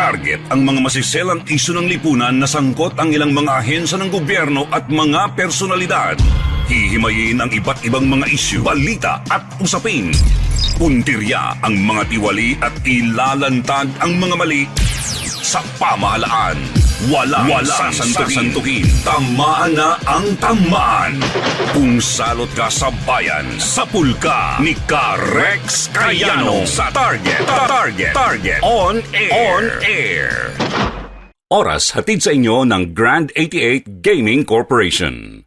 Target ang mga masiselang isyu ng lipunan na sangkot ang ilang mga ahensya ng gobyerno at mga personalidad. Hihimayin ang iba't ibang mga isyu, balita at usapin. Puntirya ang mga tiwali at ilalantad ang mga mali sa pamahalaan. Walang sasantukin. Tamaan na ang tamaan. Kung salot ka sa bayan, sapul ka ni Rex Cayano sa Target. On air. Oras hatid sa inyo ng Grand 88 Gaming Corporation.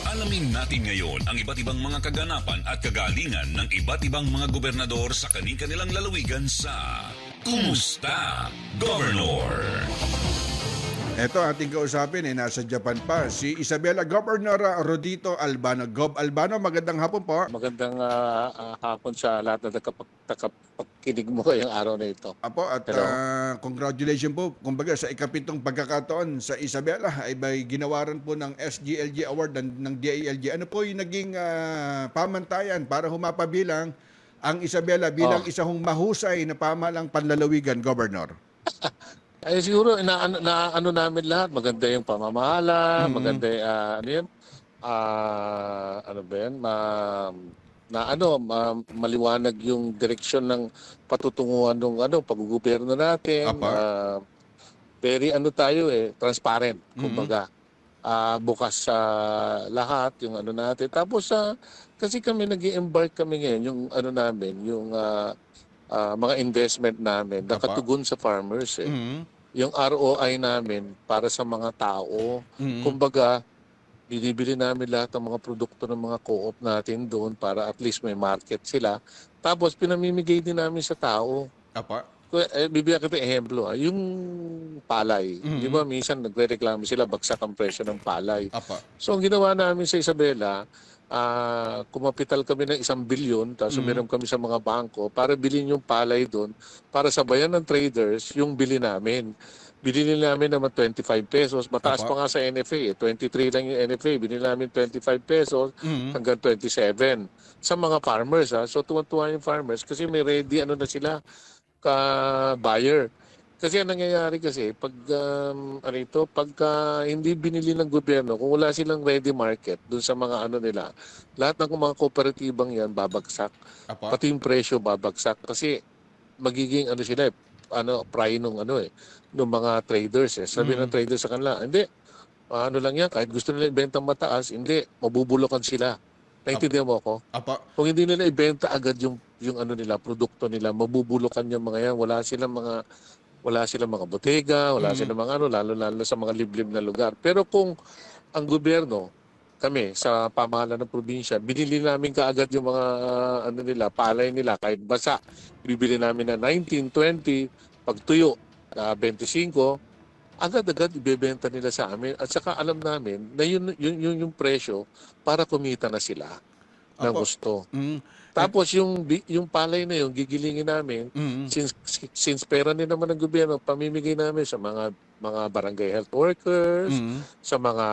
Alamin natin ngayon ang iba't ibang mga kaganapan at kagalingan ng iba't ibang mga gobernador sa kanilang lalawigan sa Kumusta, Governor? Ito ating kausapin nasa Japan pa, si Isabela Governor Rodito Albano. Gov Albano, magandang hapon po. Magandang hapon sa lahat na nakapakinig mo ngayong araw na ito. Apo, at congratulations po. Kumbaga sa ikapitong pagkakataon sa Isabela ay may ginawaran po ng SGLG Award ng DILG. Ano po yung naging pamantayan para humapabilang ang Isabela bilang isang mahusay na pamahalang panlalawigan, Governor? Ay siguro ano namin lahat, maganda yung pamamahala, maganda yung ano ba yan, maliwanag yung direksyon ng patutunguhan ng paggogobyerno natin. Very transparent, kumbaga. Bukas sa lahat yung natin. Tapos kasi kami nag-i-embark kami ngayon yung yung mga investment namin nakatugon sa farmers Yung ROI namin para sa mga tao. Kumbaga, binibili namin lahat ng mga produkto ng mga co-op natin doon para at least may market sila. Tapos pinamimigay din namin sa tao. Bibigyan kita ehemplo, yung palay. Di ba minsan nagre-reklamo sila bagsak ang presyo ng palay. So ang ginawa namin sa Isabela, kumapital kami ng 1 bilyon, tapos umiram kami sa mga bangko para bilhin yung palay doon, para sabayan ng traders yung bili namin. Binili namin naman 25 pesos, mataas pa nga sa NFA, 23 lang yung NFA, binili namin 25 pesos hanggang 27 sa mga farmers. So tuwan-tuwa yung farmers kasi may ready na sila ka-buyer. Kasi ang nangyayari kasi, pagka hindi binili ng gobyerno, kung wala silang ready market dun sa mga nila, lahat ng mga kooperatibang yan babagsak. Pati yung presyo babagsak. Kasi magiging pry nung mga traders. Sabi ng traders sa kanila, hindi, lang yan, kahit gusto nila ibenta mataas, hindi, mabubulokan sila. Naintindihan mo ako? Kung hindi nila ibenta agad yung nila, produkto nila, mabubulokan yung mga yan. Wala silang mga botega, wala silang mga lalo sa mga liblib na lugar. Pero kung ang gobyerno, kami sa pamahalaan ng probinsya, binili namin kaagad yung mga palay nila kahit basa. Bibili namin na 19, 20, pag tuyo, 25, agad-agad ibebenta nila sa amin. At saka alam namin na yun yung presyo para kumita na sila ng gusto. Tapos yung palay na yun, gigilingin namin, since pera din naman ng gobyerno, pamimigay namin sa mga barangay health workers, sa mga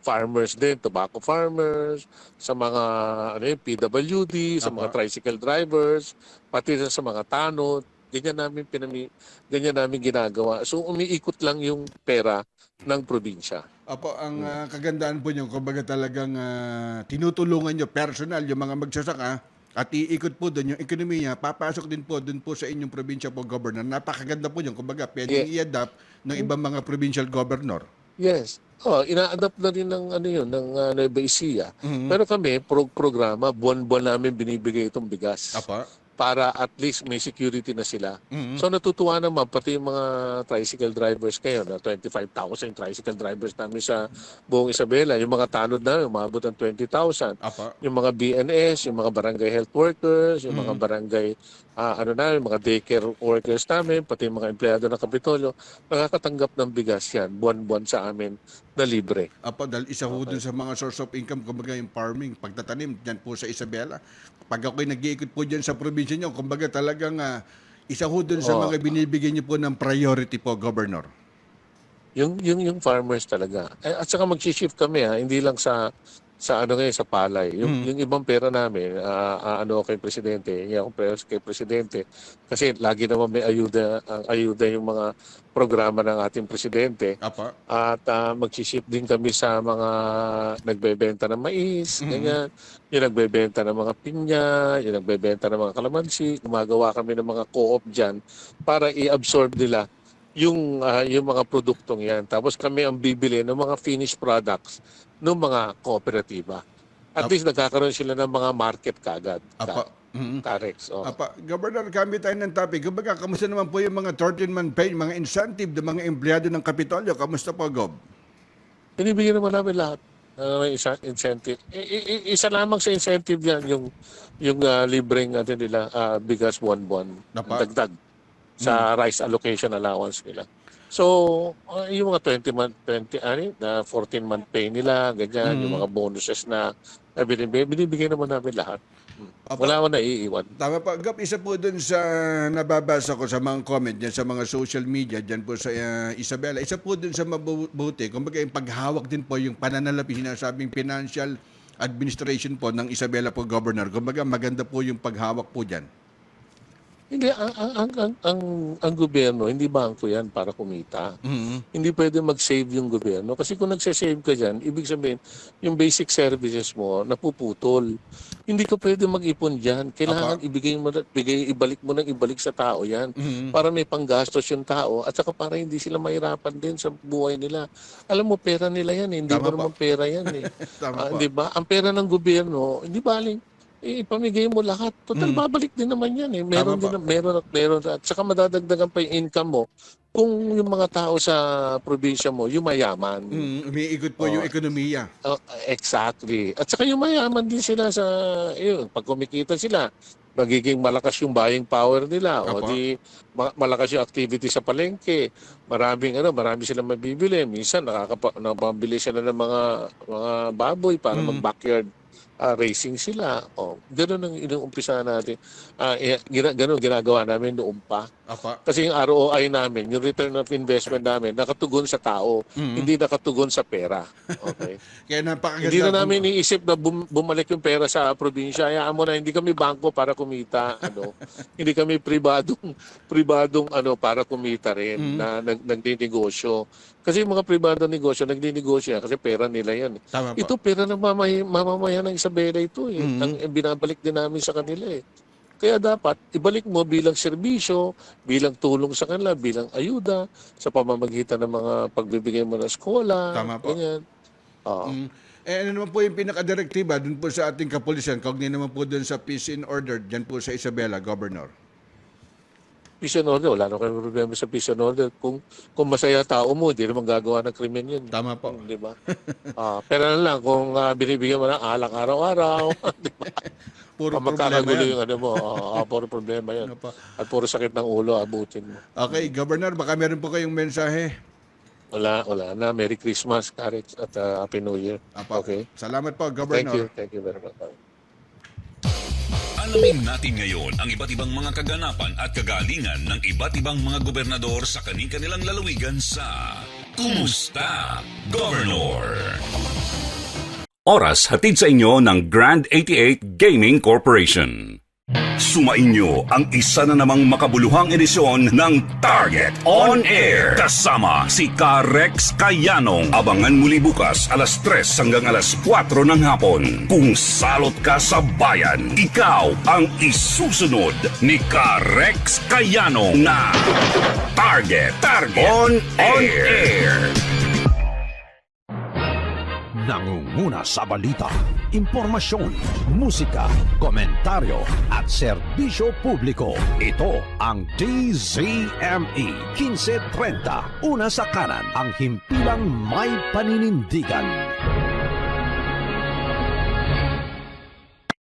farmers din, tobacco farmers, sa mga PWD, sa mga tricycle drivers, pati sa mga tanod. Ganyan namin ginagawa. So umiikot lang yung pera ng probinsya. Ang kagandaan po nyo, kumbaga talagang tinutulungan nyo personal yung mga magsasaka at iikot po doon yung ekonomiya, papasok din po doon po sa inyong probinsya po, Governor. Napakaganda po yun. Kumbaga, pwedeng i-adapt ng ibang mga provincial governor. Yes. Ina-adapt na rin ng Nueva Ecija. Pero kami, programa, buwan-buwan namin binibigay itong bigas. Para at least may security na sila. So natutuwa naman pati yung mga tricycle drivers kayo na 25,000 tricycle drivers namin sa buong Isabela. Yung mga tanod namin, umabot ng 20,000. Yung mga BNS, yung mga barangay health workers, yung mga barangay mga daycare workers namin, pati yung mga empleyado ng Kapitolyo, nakakatanggap ng bigas yan, buwan-buwan sa amin na libre. Dahil isa ho dun sa mga source of income, kumbaga yung farming, pagtatanim, dyan po sa Isabela. Pag ako'y nag-iikot po dyan sa probinsya nyo, kumbaga talagang isa ho dun sa mga binibigyan nyo po ng priority po, Governor. Yung farmers talaga. At saka mag-shift kami hindi lang sa sa ano ngayon, sa palay. Yung ibang pera namin, ano kay presidente, yung pera kay presidente. Kasi lagi naman may ayuda yung mga programa ng ating presidente. Apa. At magsiship din kami sa mga nagbebenta ng mais, ganyan. Yung nagbebenta ng mga pinya, yung nagbebenta ng mga kalamansi. Gumagawa kami ng mga co-op dyan para i-absorb nila yung mga produktong yan. Tapos kami ang bibili ng mga finished products ng mga kooperatiba. At least nagkakaroon sila ng mga market kagad. Apa. Carex. Oh. Apa, Governor, kami tayo ng topic. Kumbaga, kamusta naman po yung mga 13-month pay, mga incentive ng mga empleyado ng Kapitolyo? Kamusta po, Gob? Binibigyan naman namin lahat ng incentive. Isa lamang sa incentive yan, yung libreng nila, bigas buwan-buwan, Napa. dagdag sa rice allocation allowance nila. So, yung mga 14-month pay nila, ganyan, yung mga bonuses na binibigyan naman namin lahat. Wala akong naiiwan. Tama pa, Gob, isa po dun sa nababasa ko sa mga comment dyan sa mga social media dyan po sa Isabela, isa po dun sa mabuti, kumbaga yung paghawak din po yung pananalapi, sinasabing financial administration po ng Isabela po, Governor. Kumbaga maganda po yung paghawak po dyan. Hindi, ang gobyerno, hindi bangko yan para kumita. Hindi pwede mag-save yung gobyerno. Kasi kung nagsasave ka dyan, ibig sabihin, yung basic services mo, napuputol. Hindi ka pwede mag-ipon dyan. Kailangan ibalik mo sa tao yan. Para may panggastos yung tao at saka para hindi sila mahirapan din sa buhay nila. Alam mo, pera nila yan. Hindi mo naman pera yan. Di ba? Ang pera ng gobyerno, hindi baling ipamigay mo lahat. Total, babalik din naman yan eh. Meron. At saka madadagdagan pa yung income mo kung yung mga tao sa probinsya mo, yung mayaman. Umiikot po yung ekonomiya. Exactly. At saka yung mayaman din sila sa, pag kumikita sila, magiging malakas yung buying power nila. O di, malakas yung activity sa palengke. Marami silang mabibili. Minsan, nakapabili sila ng mga baboy para mag-backyard racing sila. Gano'n ang inuumpisa natin. Gano'n ginagawa namin noong pa. Kasi yung ROI namin, yung return of investment namin, nakatugon sa tao, hindi nakatugon sa pera. Okay? Kaya napakaganda. Hindi na namin iniisip na bumalik yung pera sa probinsya. Hayaan mo na, hindi kami bangko para kumita. Hindi kami pribadong para kumita rin na nagninegosyo. Kasi yung mga pribadong negosyo, nagninegosyo yan kasi pera nila yan. Ito pera ng mamamayan ng Isabela ito eh. Ang binabalik din namin sa kanila eh. Kaya dapat ibalik mo bilang serbisyo, bilang tulong sa kanila, bilang ayuda sa pamamagitan ng mga pagbibigay mo ng eskola. Tama po. Ganyan. Ano naman po yung pinakadirektiba dun po sa ating kapulisan, kaugnay naman po dun sa peace and order dyan po sa Isabela, Governor? Peace and order, wala na kayong problema sa peace and order. Kung masaya tao mo, hindi naman gagawa ng krimen yun. Tama po. Di ba? Pero na lang, kung binibigyan mo ng alak araw-araw, di ba? Puro magkakagulo problema yung puro problema yan. At puro sakit ng ulo, abutin mo. Okay, Governor, baka meron po kayong mensahe. Wala na. Merry Christmas, Carex, at Happy New Year. Okay. Salamat po, Governor. Thank you very much. Alamin natin ngayon ang iba't ibang mga kaganapan at kagalingan ng iba't ibang mga gobernador sa kani-kanilang lalawigan sa Kumusta, Governor? Oras hatid sa inyo ng Grand 88 Gaming Corporation. Sumainyo ang isa na namang makabuluhang edisyon ng Target On Air. Kasama si Carex Kayanong. Abangan muli bukas alas 3 hanggang alas 4 ng hapon. Kung salot ka sa bayan, ikaw ang isusunod ni Carex Kayanong na Target On Air. Nangunguna sa balita, impormasyon, musika, komentaryo at serbisyo publiko. Ito ang DZME 1530. Una sa kanan, ang himpilang may paninindigan.